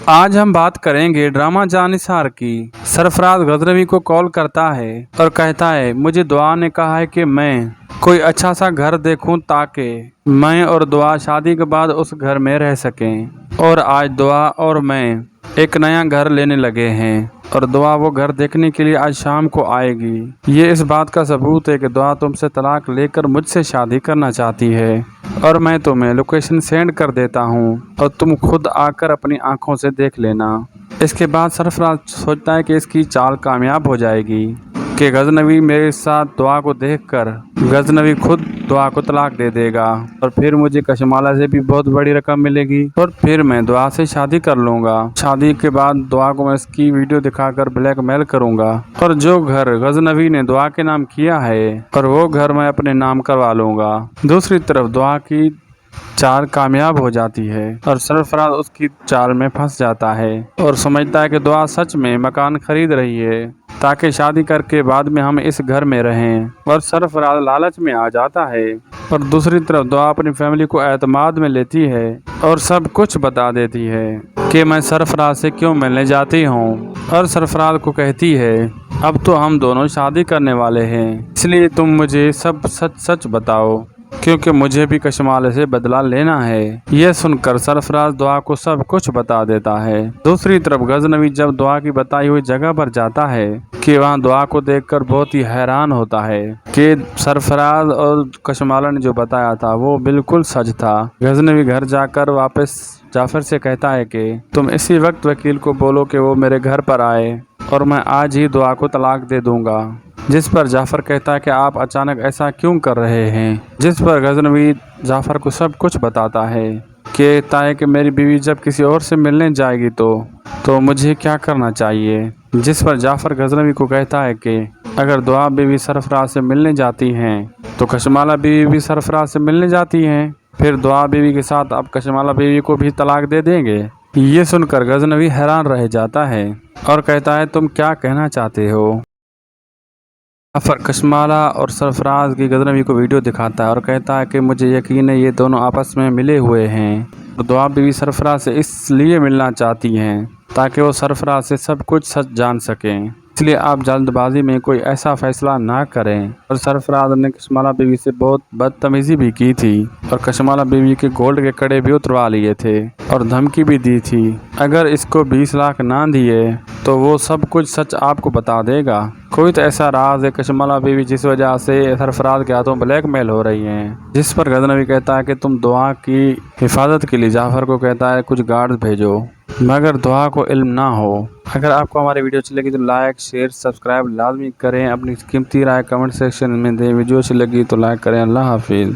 आज हम बात करेंगे ड्रामा जानिसार की। सरफराज गजनवी को कॉल करता है और कहता है, मुझे दुआ ने कहा है कि मैं कोई अच्छा सा घर देखूं ताकि मैं और दुआ शादी के बाद उस घर में रह सकें। और आज दुआ और मैं एक नया घर लेने लगे हैं और दुआ वो घर देखने के लिए आज शाम को आएगी। ये इस बात का सबूत है कि दुआ तुमसे तलाक लेकर मुझसे शादी करना चाहती है और मैं तुम्हें लोकेशन सेंड कर देता हूँ और तुम खुद आकर अपनी आंखों से देख लेना। इसके बाद सरफराज सोचता है कि इसकी चाल कामयाब हो जाएगी कि गजनवी मेरे साथ दुआ को देखकर गजनवी खुद दुआ को तलाक दे देगा और फिर मुझे कशमाला से भी बहुत बड़ी रकम मिलेगी और फिर मैं दुआ से शादी कर लूँगा। शादी के बाद दुआ को मैं इसकी वीडियो दिखाकर ब्लैकमेल करूँगा और जो घर गजनवी ने दुआ के नाम किया है और वो घर मैं अपने नाम करवा लूँगा। दूसरी तरफ दुआ की चाल कामयाब हो जाती है और सरफराज उसकी चाल में फंस जाता है और समझता है कि दुआ सच में मकान खरीद रही है ताकि शादी करके बाद में हम इस घर में रहें। और सरफराज लालच में आ जाता है और दूसरी तरफ दुआ अपनी फैमिली को एतमाद में लेती है और सब कुछ बता देती है कि मैं सरफराज से क्यों मिलने जाती हूँ और सरफराज को कहती है, अब तो हम दोनों शादी करने वाले हैं, इसलिए तुम मुझे सब सच सच बताओ क्योंकि मुझे भी कशमाले से बदला लेना है। यह सुनकर सरफराज दुआ को सब कुछ बता देता है। दूसरी तरफ गजनवी जब दुआ की बताई हुई जगह पर जाता है कि वहां दुआ को देखकर बहुत ही हैरान होता है कि सरफराज और कशमाला ने जो बताया था वो बिल्कुल सच था। गजनवी घर जाकर वापस जाफर से कहता है कि तुम इसी वक्त वकील को बोलो कि वो मेरे घर पर आए और मैं आज ही दुआ को तलाक दे दूंगा। जिस पर जाफर कहता है कि आप अचानक ऐसा क्यों कर रहे हैं। जिस पर गजनवी जाफर को सब कुछ बताता है कि मेरी बीवी जब किसी और से मिलने जाएगी तो मुझे क्या करना चाहिए। जिस पर जाफर गजनवी को कहता है कि अगर दुआ बीवी सरफराज से मिलने जाती हैं तो कशमाला बीवी भी सरफराज से मिलने जाती हैं, फिर दुआ बीवी के साथ अब कशमाला बीवी को भी तलाक दे देंगे। ये सुनकर गजनवी हैरान रह जाता है और कहता है, तुम क्या कहना चाहते हो। जाफर कशमाला और सरफराज की गजनवी को वीडियो दिखाता है और कहता है कि मुझे यकीन है ये दोनों आपस में मिले हुए हैं। दुआ बीवी सरफराज से इसलिए मिलना चाहती हैं ताकि वो सरफराज से सब कुछ सच जान सकें, इसलिए आप जल्दबाजी में कोई ऐसा फैसला ना करें। और सरफराज ने कशमाला बीवी से बहुत बदतमीजी भी की थी और कशमाला बीवी के गोल्ड के कड़े भी उतरवा लिए थे और धमकी भी दी थी, अगर इसको 20 लाख ना दिए तो वो सब कुछ सच आपको बता देगा। कोई तो ऐसा राज है कशमाला बीवी जिस वजह से सरफराज के हाथों ब्लैकमेल हो रही हैं। जिस पर गजनवी कहता है कि तुम दुआ की हिफाजत के लिए जाफर को कहता है कुछ गार्ड भेजो मगर दुआ को इल्म ना हो। अगर आपको हमारी वीडियो अच्छी लगी तो लाइक शेयर सब्सक्राइब लाजमी करें। अपनी कीमती राय कमेंट सेक्शन में दें। वीडियो अच्छी लगी तो लाइक करें। अल्लाह हाफिज़।